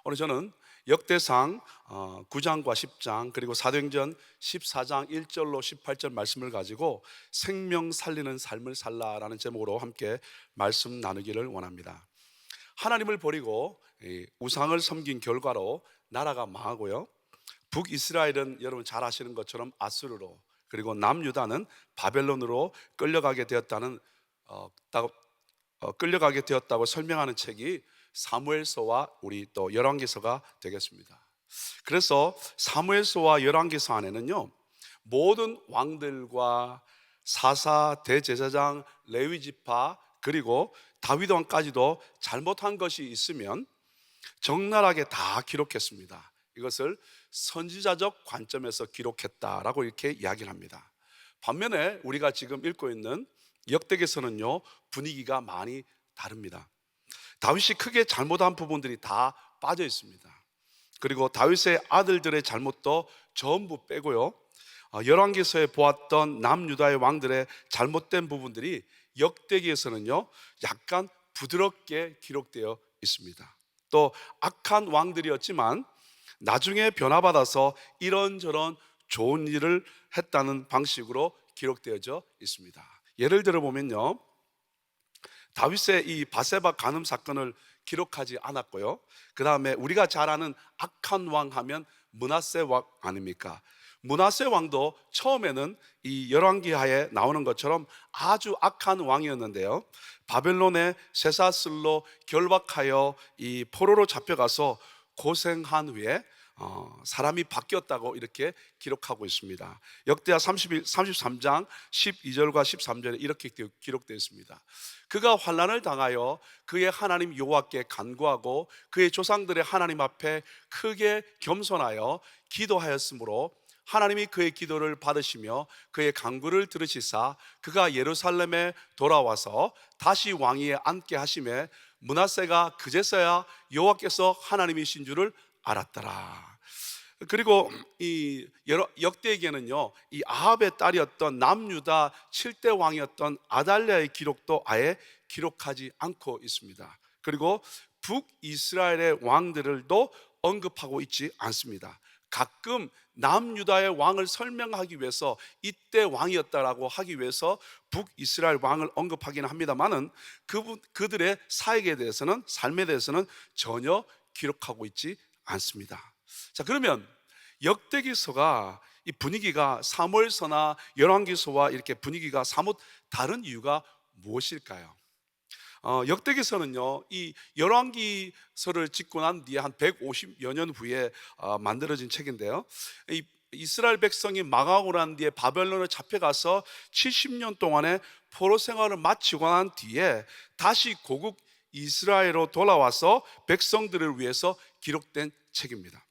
오늘 저는 역대상 9장과 10장 그리고 사도행전 14장 1절로 18절 말씀을 가지고 생명 살리는 삶을 살라라는 제목으로 함께 말씀 나누기를 원합니다. 하나님을 버리고 우상을 섬긴 결과로 나라가 망하고요, 북이스라엘은 여러분 잘 아시는 것처럼 아수르로, 그리고 남유다는 바벨론으로 끌려가게 되었다고 설명하는 책이 사무엘서와 우리 또 열왕기서가 되겠습니다. 그래서 사무엘서와 열왕기서 안에는요, 모든 왕들과 사사, 대제사장, 레위지파, 그리고 다윗 왕까지도 잘못한 것이 있으면 적나라하게 다 기록했습니다. 이것을 선지자적 관점에서 기록했다라고 이렇게 이야기를 합니다. 반면에 우리가 지금 읽고 있는 역대기서는요, 분위기가 많이 다릅니다. 다윗이 크게 잘못한 부분들이 다 빠져 있습니다. 그리고 다윗의 아들들의 잘못도 전부 빼고요, 열왕기서에 보았던 남유다의 왕들의 잘못된 부분들이 역대기에서는요 약간 부드럽게 기록되어 있습니다. 또 악한 왕들이었지만 나중에 변화받아서 이런저런 좋은 일을 했다는 방식으로 기록되어져 있습니다. 예를 들어 보면요, 다윗의 이 바세바 간음 사건을 기록하지 않았고요, 그 다음에 우리가 잘 아는 악한 왕 하면 므낫세 왕 아닙니까? 므낫세 왕도 처음에는 이 열왕기하에 나오는 것처럼 아주 악한 왕이었는데요, 바벨론의 쇠사슬로 결박하여 이 포로로 잡혀가서 고생한 후에 사람이 바뀌었다고 이렇게 기록하고 있습니다. 역대하 33장 12절과 13절에 이렇게 기록되어 있습니다. 그가 환난을 당하여 그의 하나님 여호와께 간구하고 그의 조상들의 하나님 앞에 크게 겸손하여 기도하였으므로 하나님이 그의 기도를 받으시며 그의 간구를 들으시사 그가 예루살렘에 돌아와서 다시 왕위에 앉게 하심에 므낫세가 그제서야 여호와께서 하나님이신 줄을 알았더라. 그리고 이 역대기에는요, 이 아합의 딸이었던 남유다 7대 왕이었던 아달랴의 기록도 아예 기록하지 않고 있습니다. 그리고 북이스라엘의 왕들도 언급하고 있지 않습니다. 가끔 남유다의 왕을 설명하기 위해서 이때 왕이었다라고 하기 위해서 북이스라엘 왕을 언급하기는 합니다만은 그들의 사역에 대해서는, 삶에 대해서는 전혀 기록하고 있지 않습니다. 자, 그러면 역대기서가 이 분위기가 사무엘서나 열왕기서와 이렇게 분위기가 사뭇 다른 이유가 무엇일까요? 역대기서는요, 이 열왕기서를 짓고 난 뒤에 한 150여 년 후에 만들어진 책인데요, 이 이스라엘 백성이 망하고 난 뒤에 바벨론에 잡혀가서 70년 동안의 포로 생활을 마치고 난 뒤에 다시 고국 이스라엘로 돌아와서 백성들을 위해서 기록된 책입니다.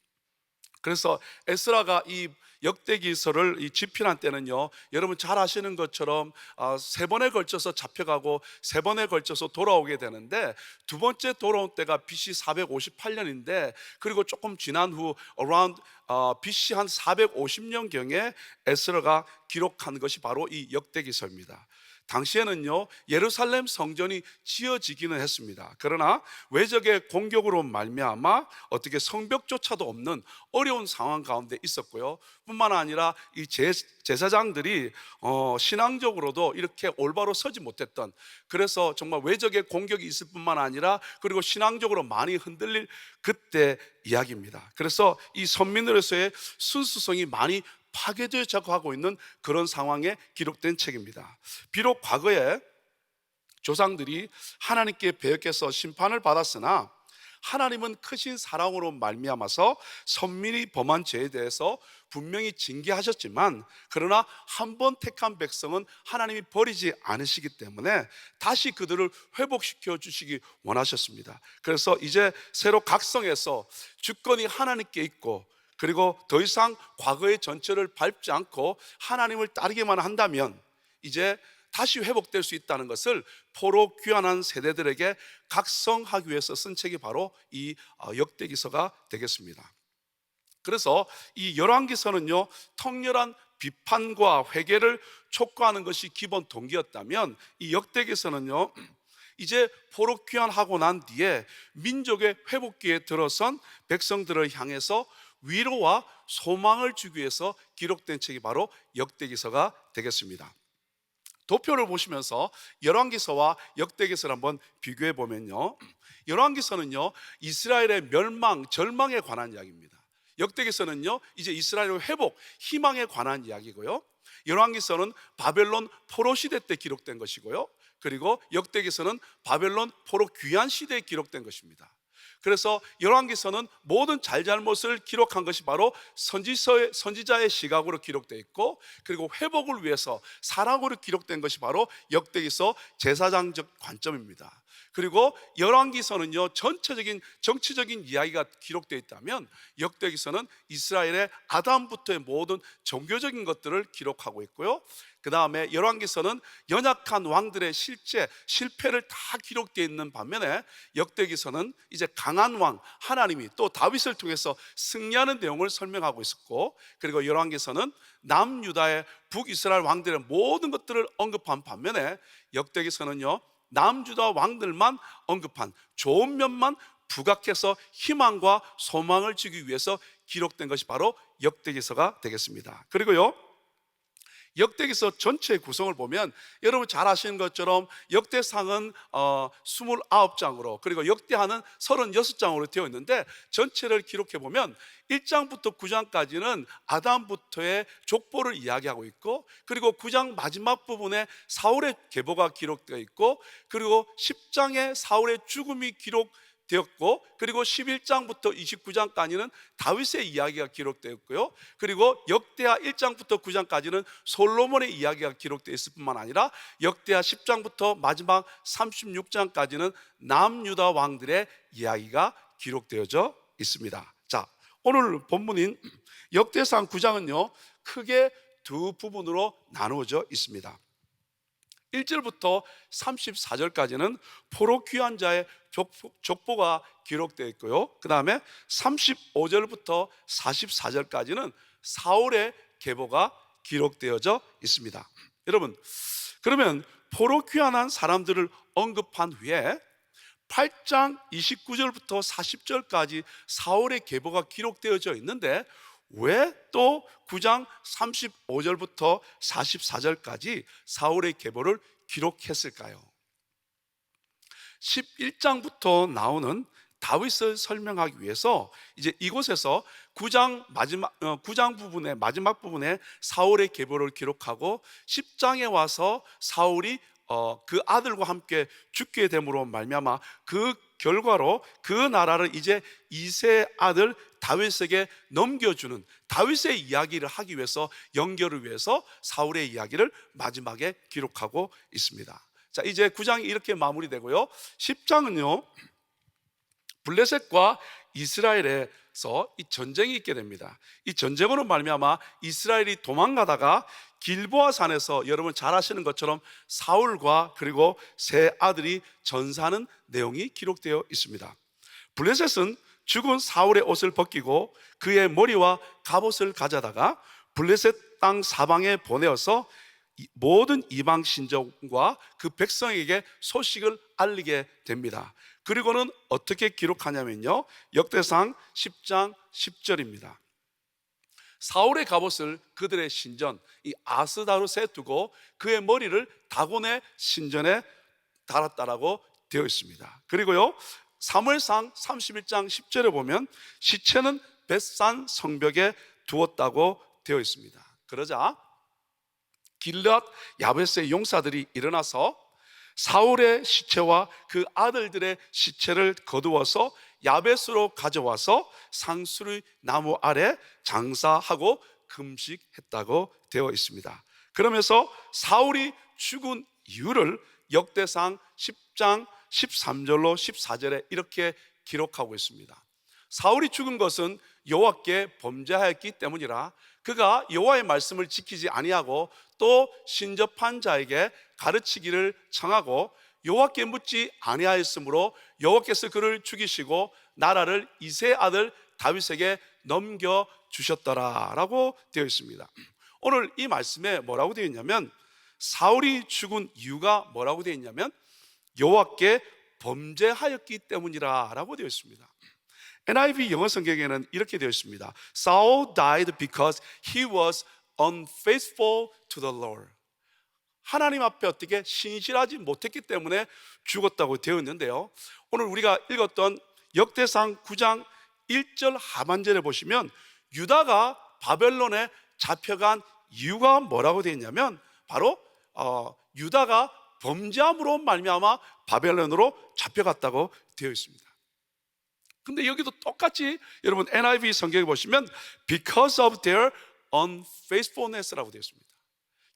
그래서 에스라가 이 역대기서를 이 집필한 때는요, 여러분 잘 아시는 것처럼 세 번에 걸쳐서 잡혀가고 세 번에 걸쳐서 돌아오게 되는데, 두 번째 돌아온 때가 BC 458년인데 그리고 조금 지난 후 around BC 한 450년경에 에스라가 기록한 것이 바로 이 역대기서입니다. 당시에는요, 예루살렘 성전이 지어지기는 했습니다. 그러나 외적의 공격으로 말미암아 어떻게 성벽조차도 없는 어려운 상황 가운데 있었고요, 뿐만 아니라 이 제사장들이 신앙적으로도 이렇게 올바로 서지 못했던, 그래서 정말 외적의 공격이 있을 뿐만 아니라 그리고 신앙적으로 많이 흔들릴 그때 이야기입니다. 그래서 이 선민으로서의 순수성이 많이 파괴되어 가고 있는 그런 상황에 기록된 책입니다. 비록 과거에 조상들이 하나님께 배역해서 심판을 받았으나 하나님은 크신 사랑으로 말미암아서 선민이 범한 죄에 대해서 분명히 징계하셨지만, 그러나 한 번 택한 백성은 하나님이 버리지 않으시기 때문에 다시 그들을 회복시켜 주시기 원하셨습니다. 그래서 이제 새로 각성해서 주권이 하나님께 있고, 그리고 더 이상 과거의 전철을 밟지 않고 하나님을 따르기만 한다면 이제 다시 회복될 수 있다는 것을 포로 귀환한 세대들에게 각성하기 위해서 쓴 책이 바로 이 역대기서가 되겠습니다. 그래서 이 열왕기서는요, 통렬한 비판과 회개를 촉구하는 것이 기본 동기였다면, 이 역대기서는요, 이제 포로 귀환하고 난 뒤에 민족의 회복기에 들어선 백성들을 향해서 위로와 소망을 주기 위해서 기록된 책이 바로 역대기서가 되겠습니다. 도표를 보시면서 열왕기서와 역대기서를 한번 비교해 보면요, 열왕기서는요 이스라엘의 멸망, 절망에 관한 이야기입니다. 역대기서는요 이제 이스라엘의 회복, 희망에 관한 이야기고요, 열왕기서는 바벨론 포로 시대 때 기록된 것이고요, 그리고 역대기서는 바벨론 포로 귀환 시대에 기록된 것입니다. 그래서 열왕기서는 모든 잘잘못을 기록한 것이 바로 선지자의 시각으로 기록되어 있고, 그리고 회복을 위해서 사랑으로 기록된 것이 바로 역대기서 제사장적 관점입니다. 그리고 열왕기서는요 전체적인 정치적인 이야기가 기록되어 있다면, 역대기서는 이스라엘의 아담부터의 모든 종교적인 것들을 기록하고 있고요, 그 다음에 열왕기서는 연약한 왕들의 실패를 다 기록되어 있는 반면에, 역대기서는 이제 강한 왕 하나님이 또 다윗을 통해서 승리하는 내용을 설명하고 있었고, 그리고 열왕기서는 남유다의 북이스라엘 왕들의 모든 것들을 언급한 반면에, 역대기서는요 남유다 왕들만 언급한 좋은 면만 부각해서 희망과 소망을 주기 위해서 기록된 것이 바로 역대기서가 되겠습니다. 그리고요 역대기서 전체의 구성을 보면 여러분 잘 아시는 것처럼 역대상은 29장으로, 그리고 역대하는 36장으로 되어 있는데, 전체를 기록해 보면 1장부터 9장까지는 아담부터의 족보를 이야기하고 있고, 그리고 9장 마지막 부분에 사울의 계보가 기록되어 있고, 그리고 10장에 사울의 죽음이 기록되었고, 그리고 11장부터 29장까지는 다윗의 이야기가 기록되었고요, 그리고 역대하 1장부터 9장까지는 솔로몬의 이야기가 기록되어 있을 뿐만 아니라, 역대하 10장부터 마지막 36장까지는 남유다 왕들의 이야기가 기록되어져 있습니다. 자, 오늘 본문인 역대상 9장은요 크게 두 부분으로 나누어져 있습니다. 1절부터 34절까지는 포로 귀환 자의 족보가 기록되어 있고요, 그 다음에 35절부터 44절까지는 사울의 계보가 기록되어져 있습니다. 여러분, 그러면 포로 귀환한 사람들을 언급한 후에 8장 29절부터 40절까지 사울의 계보가 기록되어져 있는데, 왜 또 9장 35절부터 44절까지 사울의 계보를 기록했을까요? 11장부터 나오는 다윗을 설명하기 위해서 이제 이곳에서 9장 부분의 마지막 부분에 사울의 계보를 기록하고, 10장에 와서 사울이 그 아들과 함께 죽게 됨으로 말미암아 그 결과로 그 나라를 이제 이새의 아들 다윗에게 넘겨주는 다윗의 이야기를 하기 위해서, 연결을 위해서 사울의 이야기를 마지막에 기록하고 있습니다. 자, 이제 9장이 이렇게 마무리되고요, 10장은요 블레셋과 이스라엘에서 이 전쟁이 있게 됩니다. 이 전쟁으로 말미암아 이스라엘이 도망가다가 길보아 산에서 여러분 잘 아시는 것처럼 사울과 그리고 세 아들이 전사하는 내용이 기록되어 있습니다. 블레셋은 죽은 사울의 옷을 벗기고 그의 머리와 갑옷을 가져다가 블레셋 땅 사방에 보내어서 모든 이방 신족과 그 백성에게 소식을 알리게 됩니다. 그리고는 어떻게 기록하냐면요, 역대상 10장 10절입니다. 사울의 갑옷을 그들의 신전 이 아스다롯에 두고 그의 머리를 다곤의 신전에 달았다라고 되어 있습니다. 그리고요 사무엘상 31장 10절에 보면 시체는 벳산 성벽에 두었다고 되어 있습니다. 그러자 길앗 야베스의 용사들이 일어나서 사울의 시체와 그 아들들의 시체를 거두어서 야베스로 가져와서 상수리 나무 아래 장사하고 금식했다고 되어 있습니다. 그러면서 사울이 죽은 이유를 역대상 10장 13절로 14절에 이렇게 기록하고 있습니다. 사울이 죽은 것은 여호와께 범죄하였기 때문이라, 그가 여호와의 말씀을 지키지 아니하고 또 신접한 자에게 가르치기를 청하고 여호와께 묻지 아니하였으므로 여호와께서 그를 죽이시고 나라를 이새의 아들 다윗에게 넘겨주셨더라라고 되어 있습니다. 오늘 이 말씀에 뭐라고 되어 있냐면, 사울이 죽은 이유가 뭐라고 되어 있냐면 여호와께 범죄하였기 때문이라 라고 되어 있습니다. NIV 영어 성경에는 이렇게 되어 있습니다. Saul died because he was unfaithful to the Lord. 하나님 앞에 어떻게 신실하지 못했기 때문에 죽었다고 되어 있는데요, 오늘 우리가 읽었던 역대상 9장 1절 하반절에 보시면 유다가 바벨론에 잡혀간 이유가 뭐라고 되어 있냐면 바로 유다가 범죄함으로 말미암아 바벨론으로 잡혀갔다고 되어 있습니다. 근데 여기도 똑같이 여러분 NIV 성경에 보시면 because of their unfaithfulness라고 되어 있습니다.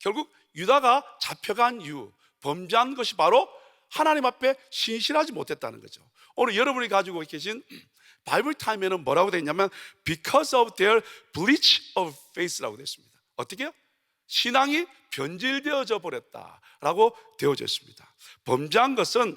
결국 유다가 잡혀간 이유, 범죄한 것이 바로 하나님 앞에 신실하지 못했다는 거죠. 오늘 여러분이 가지고 계신 바이블 타임에는 뭐라고 되어 있냐면 because of their breach of faith라고 되어 있습니다. 어떻게요? 신앙이 변질되어져 버렸다라고 되어져 있습니다. 범죄한 것은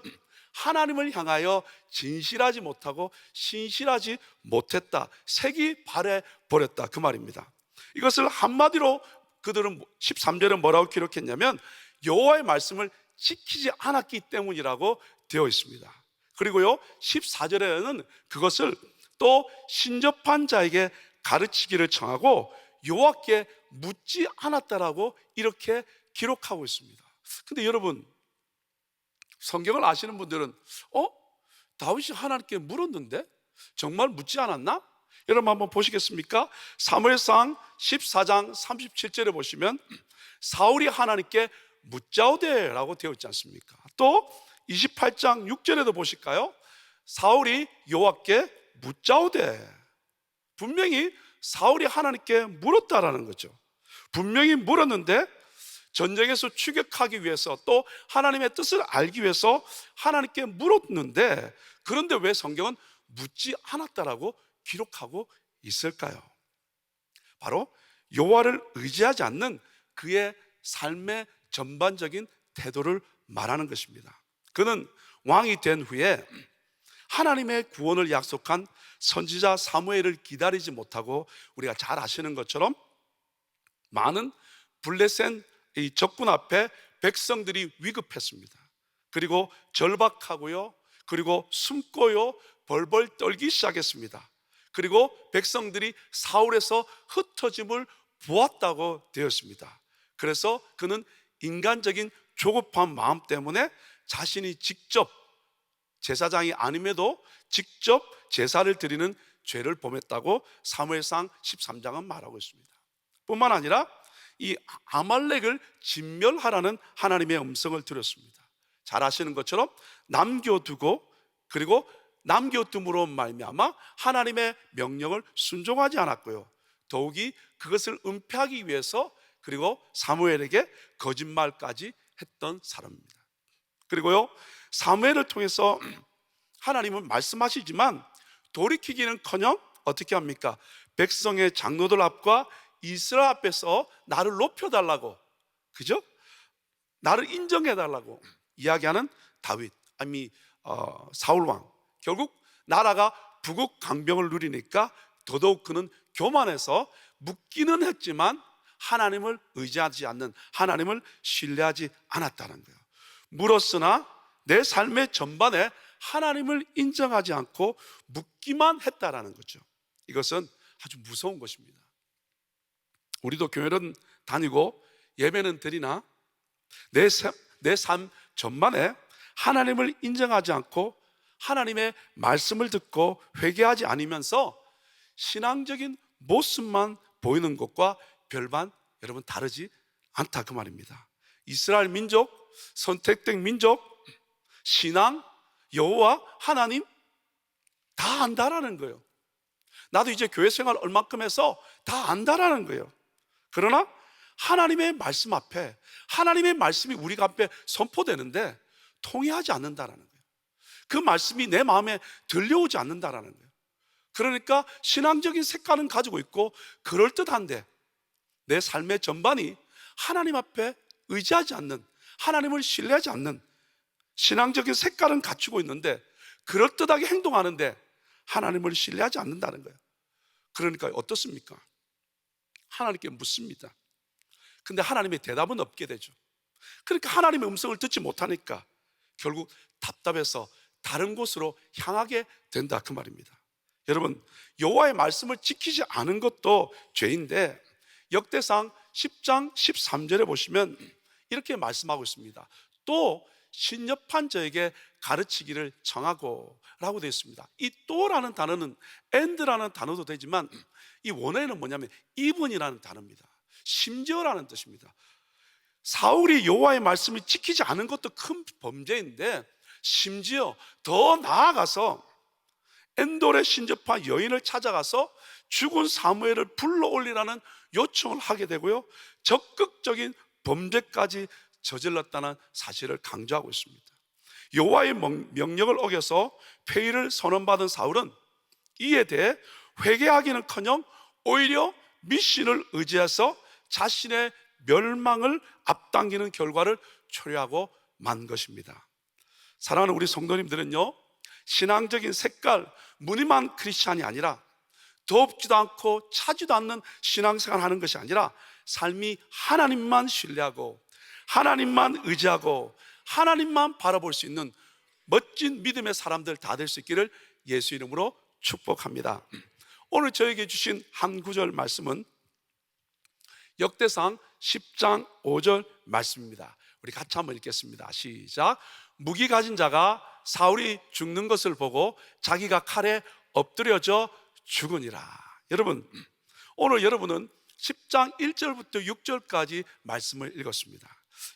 하나님을 향하여 진실하지 못하고 신실하지 못했다, 색이 바래 버렸다, 그 말입니다. 이것을 한마디로 그들은 13절에 뭐라고 기록했냐면 여호와의 말씀을 지키지 않았기 때문이라고 되어 있습니다. 그리고요 14절에는 그것을 또 신접한 자에게 가르치기를 청하고 여호와께 묻지 않았다라고 이렇게 기록하고 있습니다. 근데 여러분, 성경을 아시는 분들은 다윗이 하나님께 물었는데 정말 묻지 않았나? 여러분 한번 보시겠습니까? 사무엘상 14장 37절에 보시면 사울이 하나님께 묻자오되라고 되어 있지 않습니까? 또 28장 6절에도 보실까요? 사울이 여호와께 묻자오되. 분명히 사울이 하나님께 물었다라는 거죠. 분명히 물었는데 전쟁에서 추격하기 위해서 또 하나님의 뜻을 알기 위해서 하나님께 물었는데, 그런데 왜 성경은 묻지 않았다라고 기록하고 있을까요? 바로 여호와를 의지하지 않는 그의 삶의 전반적인 태도를 말하는 것입니다. 그는 왕이 된 후에 하나님의 구원을 약속한 선지자 사무엘을 기다리지 못하고 우리가 잘 아시는 것처럼 많은 블레셋 이 적군 앞에 백성들이 위급했습니다. 그리고 절박하고요, 그리고 숨고요, 벌벌 떨기 시작했습니다. 그리고 백성들이 사울에서 흩어짐을 보았다고 되었습니다. 그래서 그는 인간적인 조급한 마음 때문에 자신이 직접 제사장이 아님에도 직접 제사를 드리는 죄를 범했다고 사무엘상 13장은 말하고 있습니다. 뿐만 아니라 이 아말렉을 진멸하라는 하나님의 음성을 들었습니다. 잘 아시는 것처럼 남겨두고, 그리고 남겨둠으로 말미암아 하나님의 명령을 순종하지 않았고요, 더욱이 그것을 은폐하기 위해서 그리고 사무엘에게 거짓말까지 했던 사람입니다. 그리고요 사무엘을 통해서 하나님은 말씀하시지만 돌이키기는커녕 어떻게 합니까? 백성의 장로들 앞과 이스라엘 앞에서 나를 높여달라고, 그죠? 나를 인정해달라고 이야기하는 다윗, 사울왕. 결국 나라가 부국 강병을 누리니까 더더욱 그는 교만해서 묻기는 했지만 하나님을 의지하지 않는, 하나님을 신뢰하지 않았다는 거예요. 물었으나 내 삶의 전반에 하나님을 인정하지 않고 묻기만 했다라는 거죠. 이것은 아주 무서운 것입니다. 우리도 교회는 다니고 예배는 드리나 내 삶 전반에 하나님을 인정하지 않고 하나님의 말씀을 듣고 회개하지 않으면서 신앙적인 모습만 보이는 것과 별반 여러분 다르지 않다, 그 말입니다. 이스라엘 민족, 선택된 민족, 신앙, 여호와 하나님 다 안다라는 거예요. 나도 이제 교회 생활 얼마큼 해서 다 안다라는 거예요. 그러나 하나님의 말씀 앞에, 하나님의 말씀이 우리가 앞에 선포되는데 통해하지 않는다라는 거예요. 그 말씀이 내 마음에 들려오지 않는다라는 거예요. 그러니까 신앙적인 색깔은 가지고 있고 그럴듯한데 내 삶의 전반이 하나님 앞에 의지하지 않는, 하나님을 신뢰하지 않는 신앙적인 색깔은 갖추고 있는데 그럴듯하게 행동하는데 하나님을 신뢰하지 않는다는 거예요. 그러니까 어떻습니까? 하나님께 묻습니다. 근데 하나님의 대답은 없게 되죠. 그러니까 하나님의 음성을 듣지 못하니까 결국 답답해서 다른 곳으로 향하게 된다 그 말입니다. 여러분, 여호와의 말씀을 지키지 않은 것도 죄인데 역대상 10장 13절에 보시면 이렇게 말씀하고 있습니다. 또 신접한 자에게 가르치기를 정하고 라고 되어 있습니다. 이 또라는 단어는 and라는 단어도 되지만 이 원어에는 뭐냐면 even이라는 단어입니다. 심지어라는 뜻입니다. 사울이 여호와의 말씀을 지키지 않은 것도 큰 범죄인데 심지어 더 나아가서 엔돌에 신접한 여인을 찾아가서 죽은 사무엘을 불러올리라는 요청을 하게 되고요, 적극적인 범죄까지 저질렀다는 사실을 강조하고 있습니다. 여호와의 명령을 어겨서 폐위를 선언받은 사울은 이에 대해 회개하기는커녕 오히려 미신을 의지해서 자신의 멸망을 앞당기는 결과를 초래하고 만 것입니다. 사랑하는 우리 성도님들은요, 신앙적인 색깔, 무늬만 크리스찬이 아니라 덥지도 않고 차지도 않는 신앙생활 하는 것이 아니라 삶이 하나님만 신뢰하고 하나님만 의지하고 하나님만 바라볼 수 있는 멋진 믿음의 사람들 다 될 수 있기를 예수 이름으로 축복합니다. 오늘 저에게 주신 한 구절 말씀은 역대상 10장 5절 말씀입니다. 우리 같이 한번 읽겠습니다. 시작. 무기 가진 자가 사울이 죽는 것을 보고 자기가 칼에 엎드려져 죽으니라. 여러분, 오늘 여러분은 10장 1절부터 6절까지 말씀을 읽었습니다.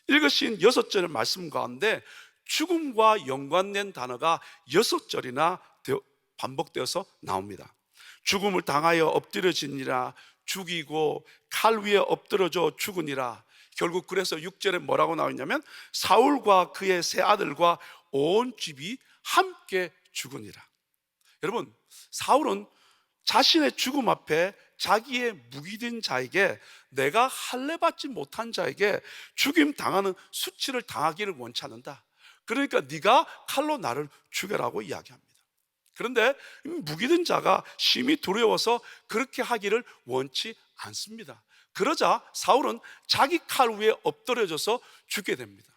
읽으신 6절의 말씀 가운데 죽음과 연관된 단어가 6절이나 반복되어서 나옵니다. 죽음을 당하여 엎드려지니라, 죽이고 칼 위에 엎드려져 죽으니라. 결국 그래서 6절에 뭐라고 나오냐면 사울과 그의 세 아들과 온 집이 함께 죽으니라. 여러분, 사울은 자신의 죽음 앞에 자기의 무기된 자에게, 내가 할례받지 못한 자에게 죽임 당하는 수치를 당하기를 원치 않는다. 그러니까 네가 칼로 나를 죽여라고 이야기합니다. 그런데 무기된 자가 심히 두려워서 그렇게 하기를 원치 않습니다. 그러자 사울은 자기 칼 위에 엎드려져서 죽게 됩니다.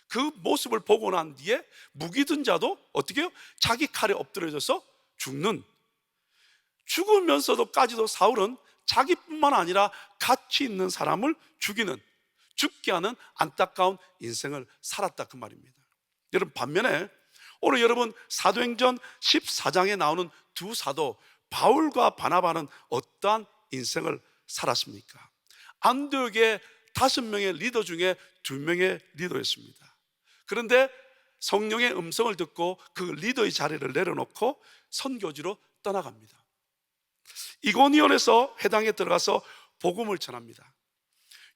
그 모습을 보고 난 뒤에 무기든 자도 어떻게 해요? 자기 칼에 엎드려져서 죽으면서도까지도 사울은 자기뿐만 아니라 같이 있는 사람을 죽게 하는 안타까운 인생을 살았다 그 말입니다. 여러분, 반면에 오늘 여러분 사도행전 14장에 나오는 두 사도 바울과 바나바는 어떠한 인생을 살았습니까? 안디옥의 5명의 리더 중에 2명의 리더였습니다. 그런데 성령의 음성을 듣고 그 리더의 자리를 내려놓고 선교지로 떠나갑니다. 이고니온에서 회당에 들어가서 복음을 전합니다.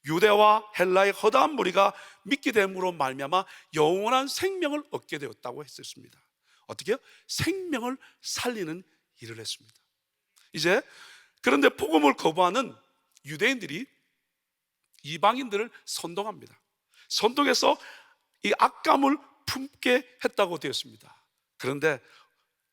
유대와 헬라의 허다한 무리가 믿게 됨으로 말미암아 영원한 생명을 얻게 되었다고 했었습니다. 어떻게 해요? 생명을 살리는 일을 했습니다. 이제 그런데 복음을 거부하는 유대인들이 이방인들을 선동합니다. 선동해서 이 악감을 품게 했다고 되었습니다. 그런데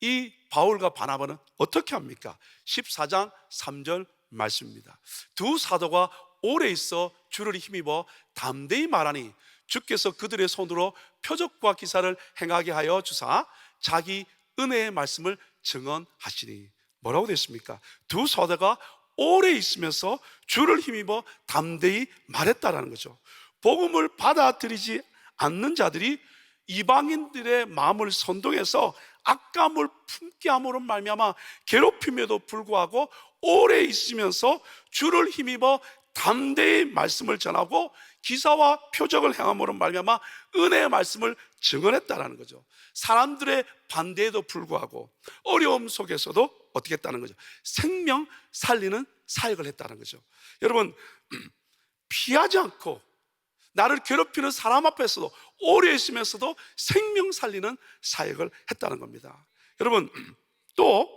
이 바울과 바나바는 어떻게 합니까? 14장 3절 말씀입니다. 두 사도가 오래 있어 주를 힘입어 담대히 말하니 주께서 그들의 손으로 표적과 기사를 행하게 하여 주사 자기 은혜의 말씀을 증언하시니. 뭐라고 됐습니까? 두 사도가 오래 있으면서 주를 힘입어 담대히 말했다라는 거죠. 복음을 받아들이지 않는 자들이 이방인들의 마음을 선동해서 악감을 품게 함으로 말미암아 괴롭힘에도 불구하고 오래 있으면서 주를 힘입어 담대히 말씀을 전하고 기사와 표적을 행함으로 말미암아 은혜의 말씀을 증언했다라는 거죠. 사람들의 반대에도 불구하고 어려움 속에서도 어떻게 했다는 거죠? 생명 살리는 사역을 했다는 거죠. 여러분, 피하지 않고 나를 괴롭히는 사람 앞에서도 오래 있으면서도 생명 살리는 사역을 했다는 겁니다. 여러분, 또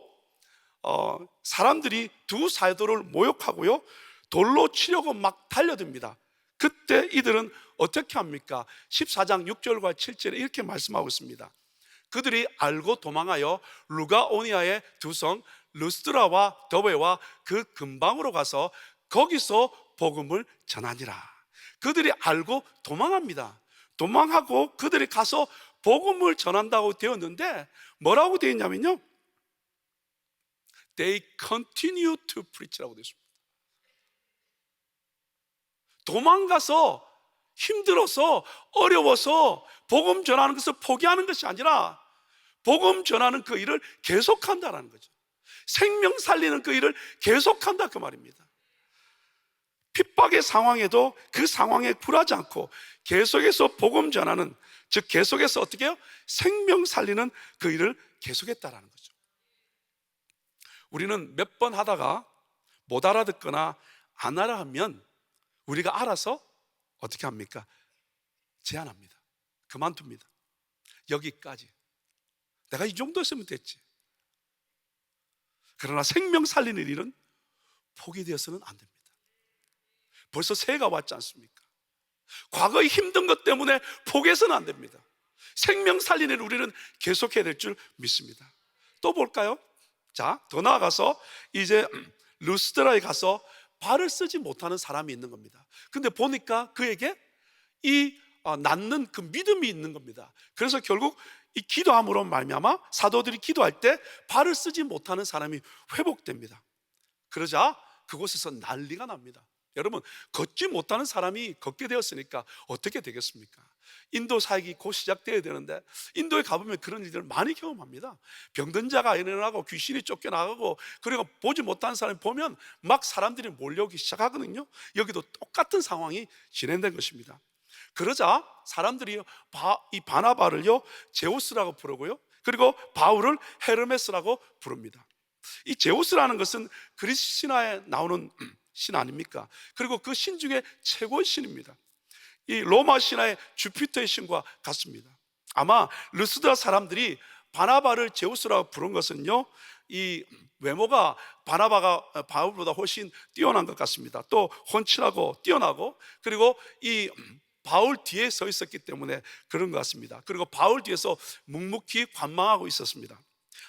사람들이 두 사도를 모욕하고요, 돌로 치려고 막 달려듭니다. 그때 이들은 어떻게 합니까? 14장 6절과 7절에 이렇게 말씀하고 있습니다. 그들이 알고 도망하여 루가오니아의 두 성 루스드라와 더베와 그 근방으로 가서 거기서 복음을 전하니라. 그들이 알고 도망합니다. 도망하고 그들이 가서 복음을 전한다고 되었는데 뭐라고 되어 있냐면요, They continue to preach라고 되어 있습니다. 도망가서 힘들어서 어려워서 복음 전하는 것을 포기하는 것이 아니라 복음 전하는 그 일을 계속한다는 거죠. 생명 살리는 그 일을 계속한다 그 말입니다. 핍박의 상황에도 그 상황에 굴하지 않고 계속해서 복음 전하는, 즉 계속해서 어떻게 해요? 생명 살리는 그 일을 계속했다라는 거죠. 우리는 몇 번 하다가 못 알아듣거나 안 알아하면 우리가 알아서 어떻게 합니까? 제한합니다. 그만둡니다. 여기까지. 내가 이 정도 했으면 됐지. 그러나 생명 살리는 일은 포기되어서는 안 됩니다. 벌써 새해가 왔지 않습니까? 과거의 힘든 것 때문에 포기해서는 안 됩니다. 생명 살리는 일 우리는 계속해야 될 줄 믿습니다. 또 볼까요? 자, 더 나아가서 이제 루스드라에 가서 발을 쓰지 못하는 사람이 있는 겁니다. 근데 보니까 그에게 이 낳는 그 믿음이 있는 겁니다. 그래서 결국 이 기도함으로 말미암아 사도들이 기도할 때 발을 쓰지 못하는 사람이 회복됩니다. 그러자 그곳에서 난리가 납니다. 여러분, 걷지 못하는 사람이 걷게 되었으니까 어떻게 되겠습니까? 인도 사역이 곧 시작되어야 되는데 인도에 가보면 그런 일들을 많이 경험합니다. 병든 자가 일어나고 귀신이 쫓겨나가고, 그리고 보지 못하는 사람이 보면 막 사람들이 몰려오기 시작하거든요. 여기도 똑같은 상황이 진행된 것입니다. 그러자 사람들이 이 바나바를요 제우스라고 부르고요, 그리고 바울을 헤르메스라고 부릅니다. 이 제우스라는 것은 그리스 신화에 나오는 신 아닙니까? 그리고 그 신 중에 최고의 신입니다. 이 로마 신화의 주피터의 신과 같습니다. 아마 르스드라 사람들이 바나바를 제우스라고 부른 것은요, 이 외모가 바나바가 바울보다 훨씬 뛰어난 것 같습니다. 또 훤칠하고 뛰어나고, 그리고 이 바울 뒤에 서 있었기 때문에 그런 것 같습니다. 그리고 바울 뒤에서 묵묵히 관망하고 있었습니다.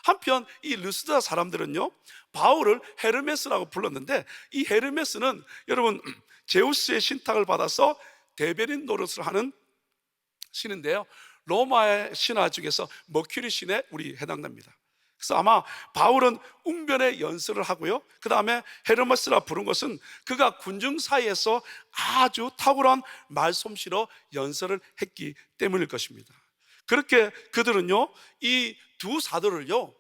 한편 이 르스드라 사람들은요 바울을 헤르메스라고 불렀는데, 이 헤르메스는 여러분 제우스의 신탁을 받아서 대변인 노릇을 하는 신인데요, 로마의 신화 중에서 머큐리 신에 우리 해당됩니다. 그래서 아마 바울은 웅변의 연설을 하고요, 그 다음에 헤르메스라 부른 것은 그가 군중 사이에서 아주 탁월한 말솜씨로 연설을 했기 때문일 것입니다. 그렇게 그들은요 이 두 사도를요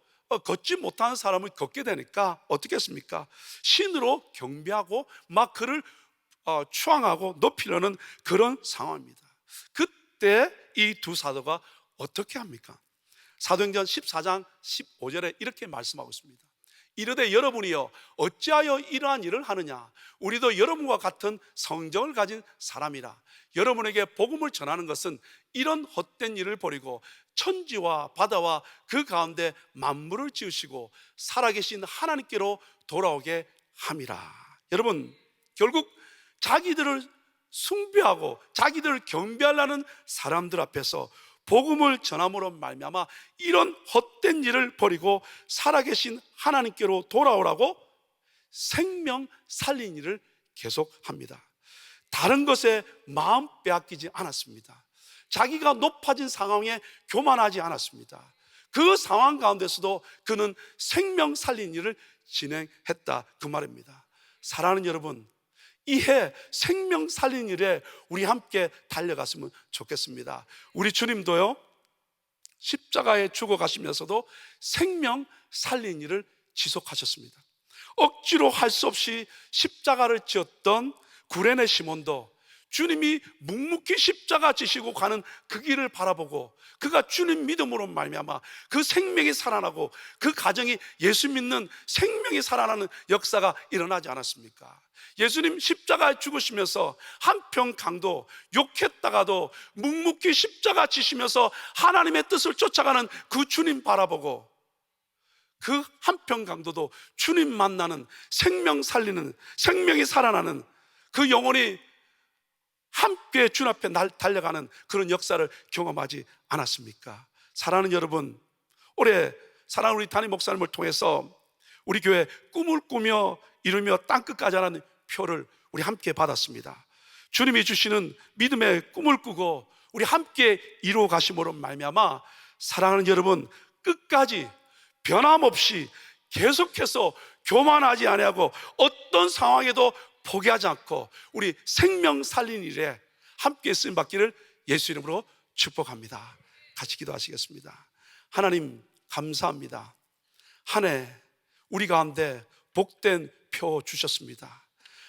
걷지 못하는 사람을 걷게 되니까 어떻게 했습니까? 신으로 경배하고 막 그를 추앙하고 높이려는 그런 상황입니다. 그때 이 두 사도가 어떻게 합니까? 사도행전 14장 15절에 이렇게 말씀하고 있습니다. 이르되 여러분이여 어찌하여 이러한 일을 하느냐? 우리도 여러분과 같은 성정을 가진 사람이라. 여러분에게 복음을 전하는 것은 이런 헛된 일을 버리고 천지와 바다와 그 가운데 만물을 지으시고 살아계신 하나님께로 돌아오게 함이라. 여러분, 결국 자기들을 숭배하고 자기들을 경배하려는 사람들 앞에서 복음을 전함으로 말미암아 이런 헛된 일을 버리고 살아계신 하나님께로 돌아오라고 생명 살린 일을 계속합니다. 다른 것에 마음 빼앗기지 않았습니다. 자기가 높아진 상황에 교만하지 않았습니다. 그 상황 가운데서도 그는 생명 살린 일을 진행했다 그 말입니다. 사랑하는 여러분, 이해 생명 살린 일에 우리 함께 달려갔으면 좋겠습니다. 우리 주님도요 십자가에 죽어가시면서도 생명 살린 일을 지속하셨습니다. 억지로 할 수 없이 십자가를 지었던 구레네 시몬도 주님이 묵묵히 십자가 지시고 가는 그 길을 바라보고 그가 주님 믿음으로 말미암아 그 생명이 살아나고 그 가정이 예수 믿는 생명이 살아나는 역사가 일어나지 않았습니까? 예수님 십자가에 죽으시면서 한평 강도 욕했다가도 묵묵히 십자가 지시면서 하나님의 뜻을 쫓아가는 그 주님 바라보고 그 한평 강도도 주님 만나는 생명 살리는 생명이 살아나는 그 영혼이 함께 주님 앞에 달려가는 그런 역사를 경험하지 않았습니까? 사랑하는 여러분, 올해 사랑하는 우리 담임 목사님을 통해서 우리 교회 꿈을 꾸며 이루며 땅끝까지 하는 표를 우리 함께 받았습니다. 주님이 주시는 믿음의 꿈을 꾸고 우리 함께 이루어 가심으로 말미암아 사랑하는 여러분, 끝까지 변함없이 계속해서 교만하지 아니하고 어떤 상황에도 포기하지 않고 우리 생명 살린 일에 함께 쓰임 받기를 예수 이름으로 축복합니다. 같이 기도하시겠습니다. 하나님 감사합니다. 한 해 우리 가운데 복된 표 주셨습니다.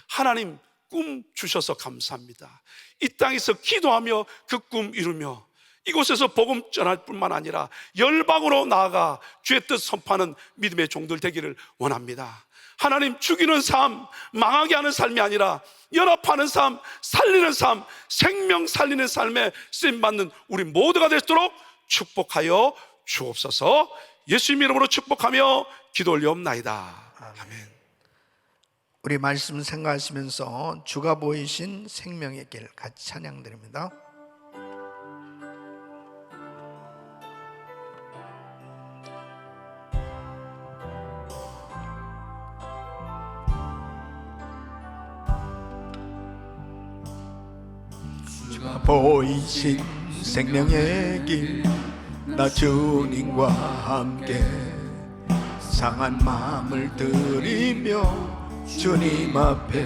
하나님 꿈 주셔서 감사합니다. 이 땅에서 기도하며 그 꿈 이루며 이곳에서 복음 전할 뿐만 아니라 열방으로 나아가 주의 뜻 선포하는 믿음의 종들 되기를 원합니다. 하나님, 죽이는 삶, 망하게 하는 삶이 아니라 연합하는 삶, 살리는 삶, 생명 살리는 삶에 쓰임받는 우리 모두가 되도록 축복하여 주옵소서. 예수님 이름으로 축복하며 기도 올리옵나이다. 아멘. 우리 말씀 생각하시면서 주가 보이신 생명의 길 같이 찬양드립니다. 주가 보이신 생명의 길, 나 주님과 함께 상한 마음을 들이며 주님 앞에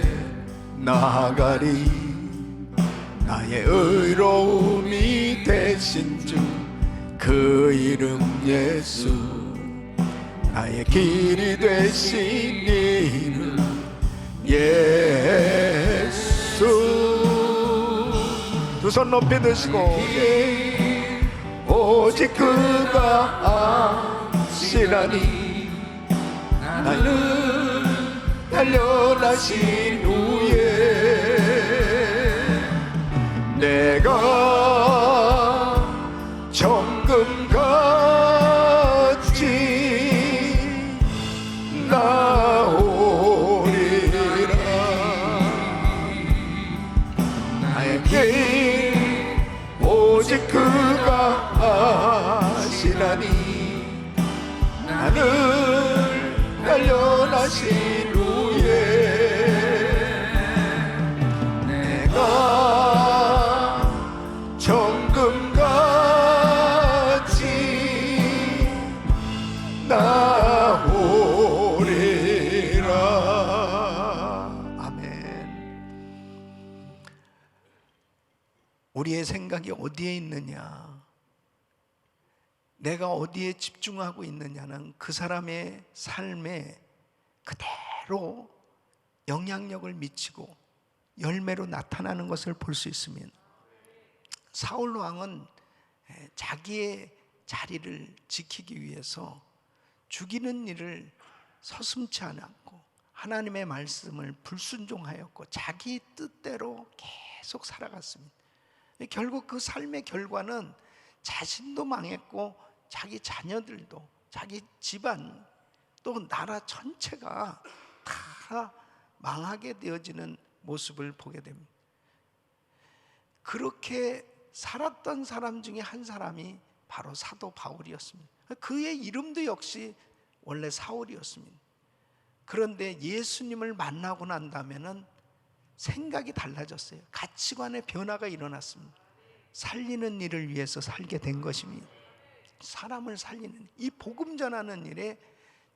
나아가리. 나의 의로움이 되신 주, 그 이름 예수. 나의 길이 되신 이름 예수. 두 손 높이 드시고 오직 그가 아시라니. 나는 단련하신 후에 내가 정금같이 나오리라. 나의 길 오직 그가 아시나니. 나는 단련하신 후에 내가 정금같이 나오리라. 아멘. 우리의 생각이 어디에 있느냐, 내가 어디에 집중하고 있느냐는 그 사람의 삶에 그대로 영향력을 미치고 열매로 나타나는 것을 볼 수 있습니다. 사울 왕은 자기의 자리를 지키기 위해서 죽이는 일을 서슴지 않았고 하나님의 말씀을 불순종하였고 자기 뜻대로 계속 살아갔습니다. 결국 그 삶의 결과는 자신도 망했고 자기 자녀들도, 자기 집안, 또 나라 전체가 다 망하게 되어지는 모습을 보게 됩니다. 그렇게 살았던 사람 중에 한 사람이 바로 사도 바울이었습니다. 그의 이름도 역시 원래 사울이었습니다. 그런데 예수님을 만나고 난 다음에는 생각이 달라졌어요. 가치관의 변화가 일어났습니다. 살리는 일을 위해서 살게 된 것입니다. 사람을 살리는 이 복음 전하는 일에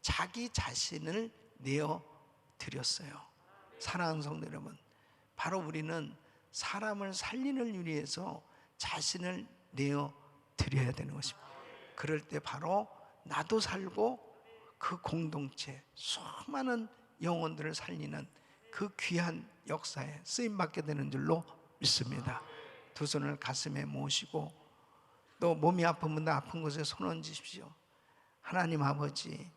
자기 자신을 내어 드렸어요. 사랑하는 성도 여러분, 바로 우리는 사람을 살리는 일 위해서 자신을 내어 드려야 되는 것입니다. 그럴 때 바로 나도 살고 그 공동체 수많은 영혼들을 살리는 그 귀한 역사에 쓰임받게 되는 줄로 믿습니다. 두 손을 가슴에 모시고 또 몸이 아픈 분들 아픈 곳에 손 얹으십시오. 하나님 아버지,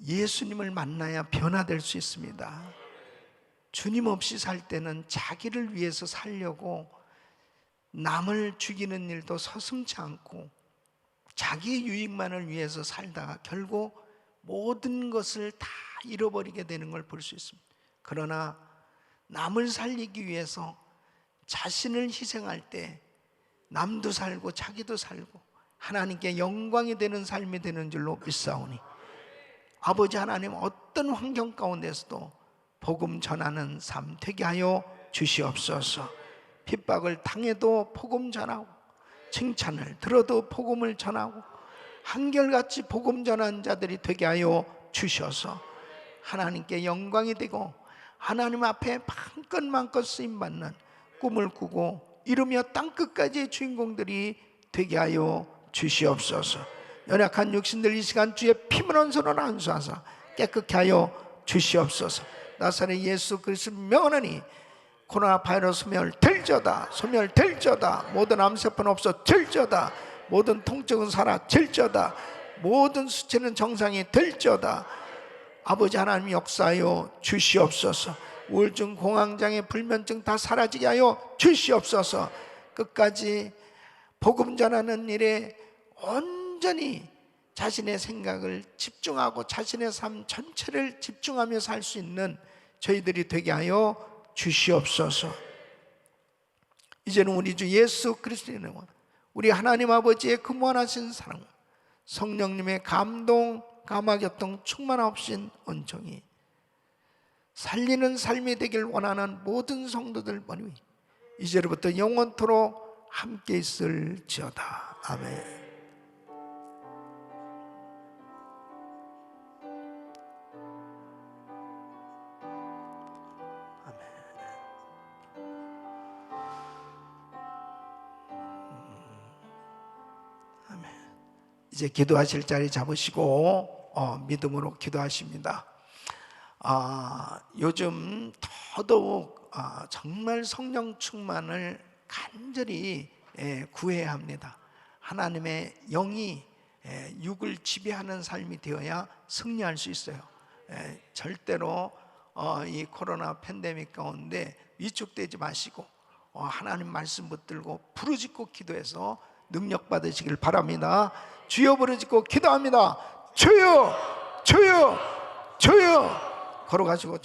예수님을 만나야 변화될 수 있습니다. 주님 없이 살 때는 자기를 위해서 살려고 남을 죽이는 일도 서슴지 않고 자기 유익만을 위해서 살다가 결국 모든 것을 다 잃어버리게 되는 걸 볼 수 있습니다. 그러나 남을 살리기 위해서 자신을 희생할 때 남도 살고 자기도 살고 하나님께 영광이 되는 삶이 되는 줄로 믿사오니 아버지 하나님, 어떤 환경 가운데서도 복음 전하는 삶 되게 하여 주시옵소서. 핍박을 당해도 복음 전하고, 칭찬을 들어도 복음을 전하고, 한결같이 복음 전하는 자들이 되게 하여 주셔서 하나님께 영광이 되고 하나님 앞에 마음껏 쓰임받는 꿈을 꾸고 이루며 땅끝까지의 주인공들이 되게 하여 주시옵소서. 연약한 육신들 이 시간 주의 피문한 손을 안수하사 깨끗게 하여 주시옵소서. 나사렛 예수 그리스도를 명하노니 코로나 바이러스 소멸될저다, 소멸될저다. 모든 암세포는 없어질저다. 모든 통증은 사라질저다. 모든 수치는 정상이 될저다. 아버지 하나님 역사하여 주시옵소서. 우울증, 공황장애, 불면증 다 사라지게 하여 주시옵소서. 끝까지 복음 전하는 일에 온전히 자신의 생각을 집중하고 자신의 삶 전체를 집중하며 살 수 있는 저희들이 되게 하여 주시옵소서. 이제는 우리 주 예수 그리스도의 이름으로 우리 하나님 아버지의 그 무한하신 사랑, 성령님의 감동, 감화교통 충만하신 은총이 살리는 삶이 되길 원하는 모든 성도들 머리 이제로부터 영원토록 함께 있을지어다. 아멘. 이제 기도하실 자리 잡으시고 믿음으로 기도하십니다. 요즘 더더욱 정말 성령 충만을 간절히 구해야 합니다. 하나님의 영이 육을 지배하는 삶이 되어야 승리할 수 있어요. 절대로 이 코로나 팬데믹 가운데 위축되지 마시고 하나님 말씀 붙들고 부르짖고 기도해서 능력 받으시길 바랍니다. 주여 부르짖고 기도합니다. 주여, 주여, 주여. 걸어가시고